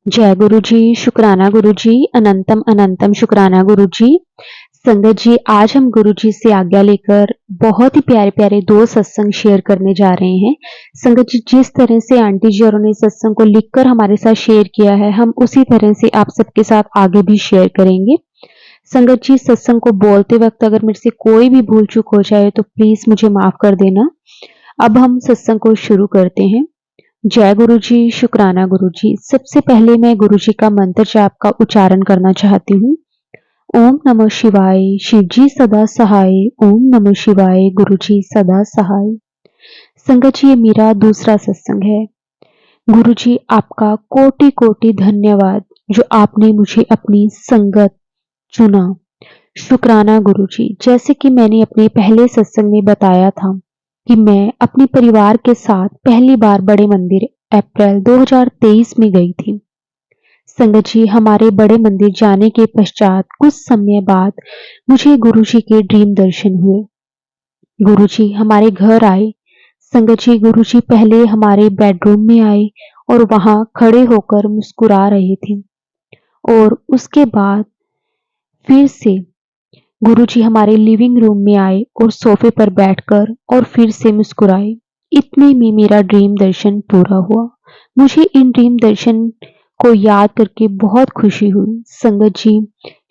जय गुरु जी, शुक्राना गुरु जी, अनंतम अनंतम शुक्राना गुरु जी। संगत जी, आज हम गुरु जी से आज्ञा लेकर बहुत ही प्यारे प्यारे दो सत्संग शेयर करने जा रहे हैं। संगत जी, जिस तरह से आंटी जी और उन्होंने सत्संग को लिखकर हमारे साथ शेयर किया है, हम उसी तरह से आप सबके साथ आगे भी शेयर करेंगे। संगत जी, सत्संग को बोलते वक्त अगर मेरे से कोई भी भूल चूक हो जाए तो प्लीज मुझे माफ कर देना। अब हम सत्संग को शुरू करते हैं। जय गुरु जी, शुक्राना गुरु जी। सबसे पहले मैं गुरु जी का मंत्र जाप का उच्चारण करना चाहती हूँ। ओम नमः शिवाय, शिव जी सदा सहाय। ओम नमः शिवाय, गुरु जी सदा सहाय। संगत जी, ये मेरा दूसरा सत्संग है। गुरु जी, आपका कोटि कोटि धन्यवाद जो आपने मुझे अपनी संगत चुना। शुक्राना गुरु जी। जैसे कि मैंने अपने पहले सत्संग में बताया था कि मैं अपने परिवार के साथ पहली बार बड़े मंदिर अप्रैल 2023 में गई थी। संगत जी, हमारे बड़े मंदिर जाने के पश्चात कुछ समय बाद मुझे गुरु जी के ड्रीम दर्शन हुए। गुरु जी हमारे घर आए। संगत जी, गुरु जी पहले हमारे बेडरूम में आए और वहां खड़े होकर मुस्कुरा रहे थे और उसके बाद फिर से गुरुजी हमारे लिविंग रूम में आए और सोफे पर बैठकर और फिर से मुस्कुराए। इतने में मेरा ड्रीम दर्शन पूरा हुआ। मुझे इन ड्रीम दर्शन को याद करके बहुत खुशी हुई संगत जी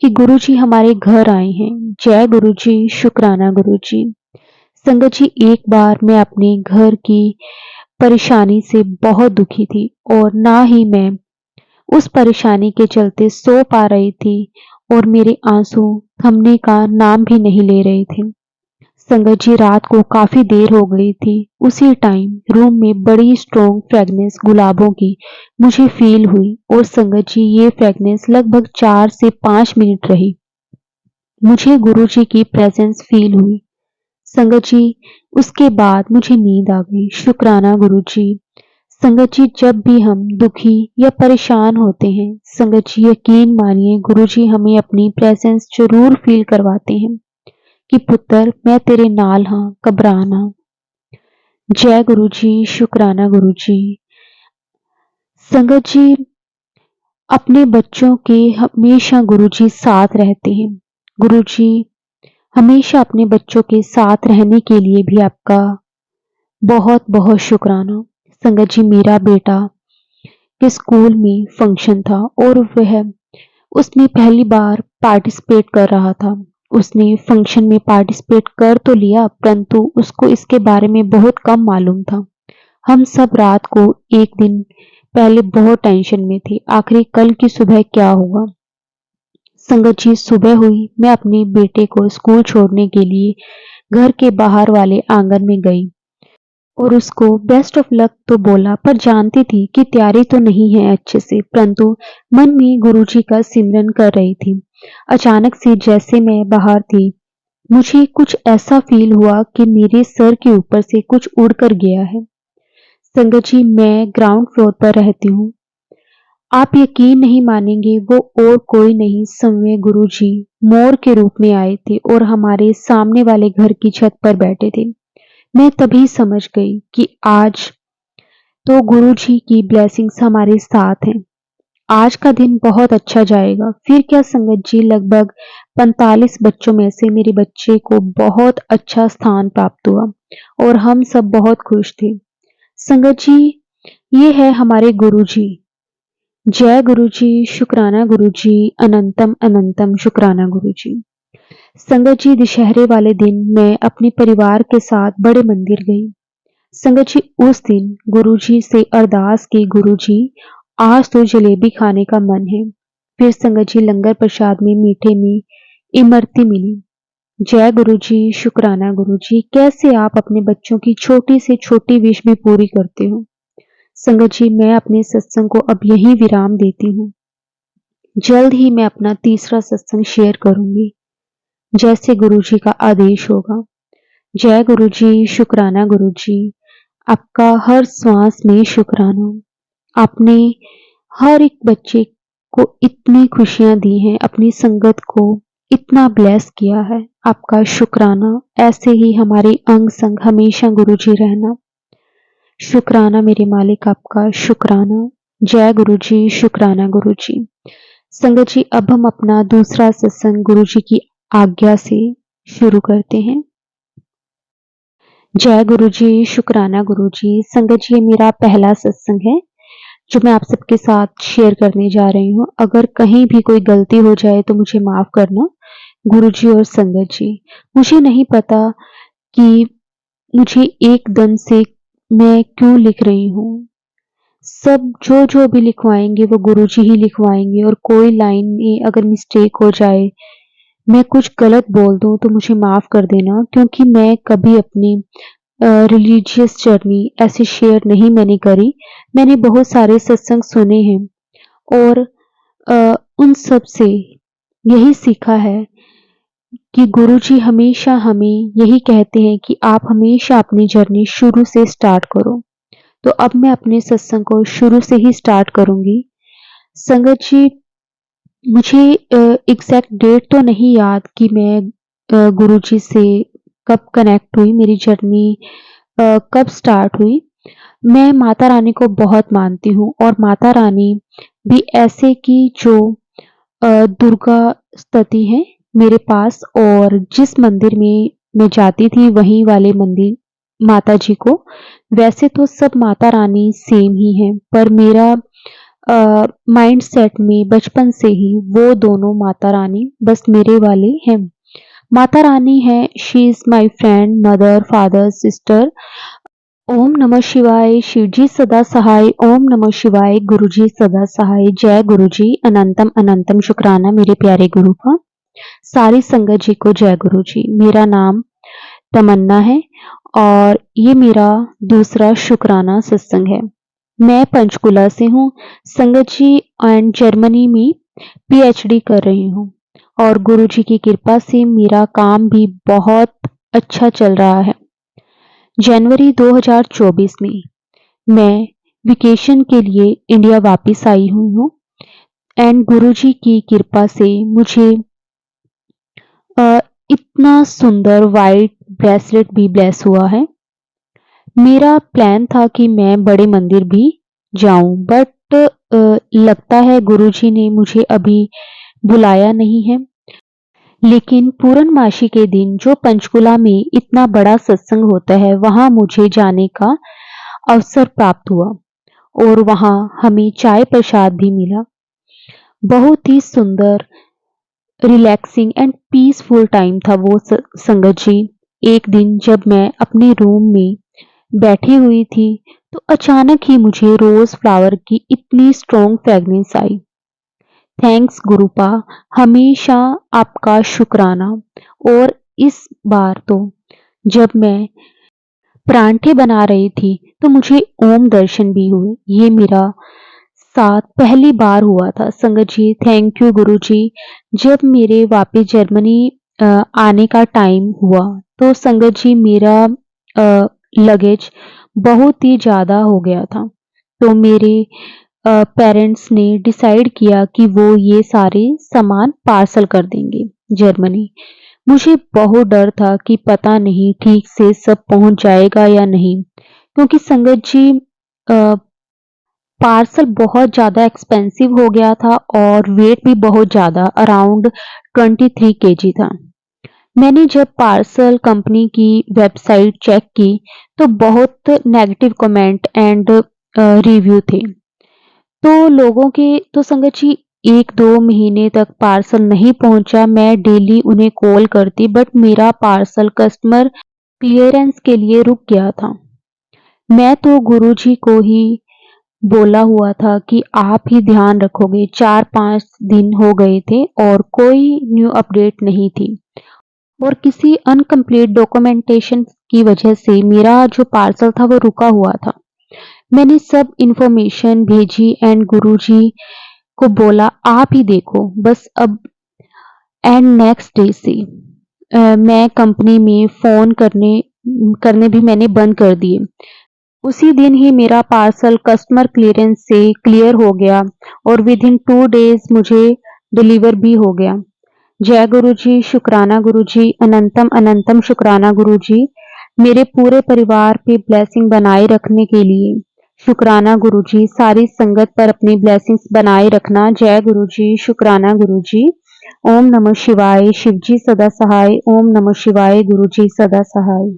कि गुरुजी हमारे घर आए हैं। जय गुरुजी, शुक्राना गुरुजी। संगत जी, एक बार मैं अपने घर की परेशानी से बहुत दुखी थी और ना ही मैं उस परेशानी के चलते सो पा रही थी और मेरे आंसू थमने का नाम भी नहीं ले रहे थे। संगत जी, रात को काफी देर हो गई थी। उसी टाइम रूम में बड़ी स्ट्रॉन्ग फ्रेगनेंस गुलाबों की मुझे फील हुई और संगत जी, ये फ्रेगनेंस लगभग 4 से 5 मिनट रही। मुझे गुरु जी की प्रेजेंस फील हुई। संगत जी, उसके बाद मुझे नींद आ गई। शुक्राना गुरु जी। संगत जी, जब भी हम दुखी या परेशान होते हैं, संगत जी यकीन मानिए गुरु जी हमें अपनी प्रेजेंस जरूर फील करवाते हैं कि पुत्र मैं तेरे नाल हाँ, घबराना। जय गुरु जी, शुक्राना गुरु जी। संगत जी, अपने बच्चों के हमेशा गुरु जी साथ रहते हैं। गुरु जी हमेशा अपने बच्चों के साथ रहने के लिए भी आपका बहुत बहुत शुक्राना। संगत जी, मेरा बेटा के स्कूल में फंक्शन था और वह उसने पहली बार पार्टिसिपेट कर रहा था। उसने फंक्शन में पार्टिसिपेट कर तो लिया परंतु उसको इसके बारे में बहुत कम मालूम था। हम सब रात को एक दिन पहले बहुत टेंशन में थे, आखिर कल की सुबह क्या होगा। संगत जी, सुबह हुई, मैं अपने बेटे को स्कूल छोड़ने के लिए घर के बाहर वाले आंगन में गई और उसको बेस्ट ऑफ लक तो बोला, पर जानती थी कि तैयारी तो नहीं है अच्छे से, परंतु मन में गुरुजी का सिमरन कर रही थी। अचानक से जैसे मैं बाहर थी, मुझे कुछ ऐसा फील हुआ कि मेरे सर के ऊपर से कुछ उड़कर गया है। संगत जी, मैं ग्राउंड फ्लोर पर रहती हूँ। आप यकीन नहीं मानेंगे, वो और कोई नहीं स्वयं गुरुजी मोर के रूप में आए थे और हमारे सामने वाले घर की छत पर बैठे थे। मैं तभी समझ गई कि आज तो गुरु जी की ब्लेसिंग्स हमारे साथ हैं। आज का दिन बहुत अच्छा जाएगा। फिर क्या संगत जी, लगभग 45 बच्चों में से मेरे बच्चे को बहुत अच्छा स्थान प्राप्त हुआ और हम सब बहुत खुश थे। संगत जी, ये है हमारे गुरु जी। जय गुरु जी, शुक्राना गुरु जी, अनंतम अनंतम शुक्राना गुरु जी। संगत जी, दशहरे वाले दिन मैं अपने परिवार के साथ बड़े मंदिर गई। संगत जी, उस दिन गुरुजी से अरदास की, गुरुजी आज तो जलेबी खाने का मन है। फिर संगत जी, लंगर प्रसाद में मीठे में इमरती मिली। जय गुरुजी, शुक्राना गुरुजी। कैसे आप अपने बच्चों की छोटी से छोटी विश भी पूरी करते हो। संगत जी, मैं अपने सत्संग को अब यहीं विराम देती हूँ। जल्द ही मैं अपना तीसरा सत्संग शेयर करूंगी जैसे गुरुजी का आदेश होगा। जय गुरुजी, शुक्राना गुरुजी। आपका हर श्वास में शुक्राना। आपने हर एक बच्चे को इतनी खुशियां दी हैं, अपनी संगत को इतना ब्लेस किया है। आपका शुक्राना। ऐसे ही हमारे अंग संग हमेशा गुरुजी रहना। शुक्राना मेरे मालिक, आपका शुक्राना। जय गुरु जी, शुक्राना गुरु जी। संगत जी, अब हम अपना दूसरा सत्संग गुरु जी की आज्ञा से शुरू करते हैं। जय गुरु जी, शुक्राना गुरु जी। संगत जी, ये मेरा पहला सत्संग है जो मैं आप सबके साथ शेयर करने जा रही हूँ। अगर कहीं भी कोई गलती हो जाए तो मुझे माफ करना गुरु जी और संगत जी। मुझे नहीं पता कि मुझे एकदम से मैं क्यों लिख रही हूँ। सब जो भी लिखवाएंगे वो गुरुजी ही लिखवाएंगे, और कोई लाइन में अगर मिस्टेक हो जाए, मैं कुछ गलत बोल दूं तो मुझे माफ कर देना, क्योंकि मैं कभी अपनी रिलीजियस जर्नी ऐसे शेयर नहीं मैंने करी। मैंने बहुत सारे सत्संग सुने हैं और उन सब से यही सीखा है कि गुरुजी हमेशा हमें यही कहते हैं कि आप हमेशा अपनी जर्नी शुरू से स्टार्ट करो। तो अब मैं अपने सत्संग को शुरू से ही स्टार्ट करूंगी। संगत जी, मुझे एग्जैक्ट डेट तो नहीं याद कि मैं गुरुजी से कब कनेक्ट हुई, मेरी जर्नी कब स्टार्ट हुई। मैं माता रानी को बहुत मानती हूँ, और माता रानी भी ऐसे कि जो दुर्गा स्तुति है मेरे पास, और जिस मंदिर में मैं जाती थी वहीं वाले मंदिर माता जी को। वैसे तो सब माता रानी सेम ही हैं, पर मेरा माइंड सेट में बचपन से ही वो दोनों माता रानी बस मेरे वाले हैं। माता रानी है, she is my friend, mother, father, sister. ओम नमः शिवाय, शिवजी सदा सहाय। ओम नमः शिवाय, गुरुजी सदा सहाय। जय गुरुजी, अनंतम अनंतम शुक्राना मेरे प्यारे गुरु का। सारी संगत जी को जय गुरु जी। मेरा नाम तमन्ना है और ये मेरा दूसरा शुक्राना सत्संग है। मैं पंचकुला से हूँ संगत जी, एंड जर्मनी में पीएचडी कर रही हूँ, और गुरु जी की कृपा से मेरा काम भी बहुत अच्छा चल रहा है। जनवरी 2024 में मैं वेकेशन के लिए इंडिया वापस आई हुई हूँ, एंड गुरु जी की कृपा से मुझे इतना सुंदर वाइट ब्रेसलेट भी ब्लेस हुआ है। मेरा प्लान था कि मैं बड़े मंदिर भी जाऊं, बट लगता है गुरुजी ने मुझे अभी बुलाया नहीं है। लेकिन पूर्णमासी के दिन जो पंचकुला में इतना बड़ा सत्संग होता है, वहां मुझे जाने का अवसर प्राप्त हुआ, और वहां हमें चाय प्रसाद भी मिला। बहुत ही सुंदर, रिलैक्सिंग एंड पीसफुल टाइम था वो संगत जी। एक दिन जब मैं अपने रूम में बैठी हुई थी, तो अचानक ही मुझे रोज फ्लावर की इतनी स्ट्रॉन्ग फ्रेग्रेंस आई। थैंक्स गुरुपा, हमेशा आपका शुक्राना। और इस बार तो जब मैं परांठे बना रही थी तो मुझे ओम दर्शन भी हुए। ये मेरा साथ पहली बार हुआ था संगत जी। थैंक यू गुरु जी। जब मेरे वापस जर्मनी आने का टाइम हुआ तो संगत जी मेरा लगेज बहुत ही ज़्यादा हो गया था, तो मेरे पेरेंट्स ने डिसाइड किया कि वो ये सारे सामान पार्सल कर देंगे जर्मनी। मुझे बहुत डर था कि पता नहीं ठीक से सब पहुंच जाएगा या नहीं, क्योंकि संगत जी पार्सल बहुत ज़्यादा एक्सपेंसिव हो गया था और वेट भी बहुत ज़्यादा, अराउंड 23 केजी था। मैंने जब पार्सल कंपनी की वेबसाइट चेक की तो बहुत नेगेटिव कमेंट एंड रिव्यू थे। तो लोगों के तो संगत जी 1-2 महीने तक पार्सल नहीं पहुंचा। मैं डेली उन्हें कॉल करती, बट मेरा पार्सल कस्टमर क्लियरेंस के लिए रुक गया था। मैं तो गुरुजी को ही बोला हुआ था कि आप ही ध्यान रखोगे। 4-5 दिन हो गए थे और कोई न्यू अपडेट नहीं थी, और किसी अनकम्प्लीट डॉक्यूमेंटेशन की वजह से मेरा जो पार्सल था वो रुका हुआ था। मैंने सब इंफॉर्मेशन भेजी एंड गुरुजी को बोला आप ही देखो बस अब। एंड नेक्स्ट डे से मैं कंपनी में फोन करने भी मैंने बंद कर दिए। उसी दिन ही मेरा पार्सल कस्टमर क्लियरेंस से क्लियर हो गया, और विद इन 2 डेज मुझे डिलीवर भी हो गया। जय गुरु जी, शुक्राना गुरु जी, अनंतम अनंतम शुक्राना गुरु जी, मेरे पूरे परिवार पे ब्लेसिंग बनाए रखने के लिए। शुक्राना गुरु जी। सारी संगत पर अपनी ब्लेसिंग्स बनाए रखना। जय गुरु जी। शुक्राना गुरु जी। ओम नमः शिवाय। शिव जी सदा सहाय। ओम नमः शिवाय। गुरु जी सदा सहाय।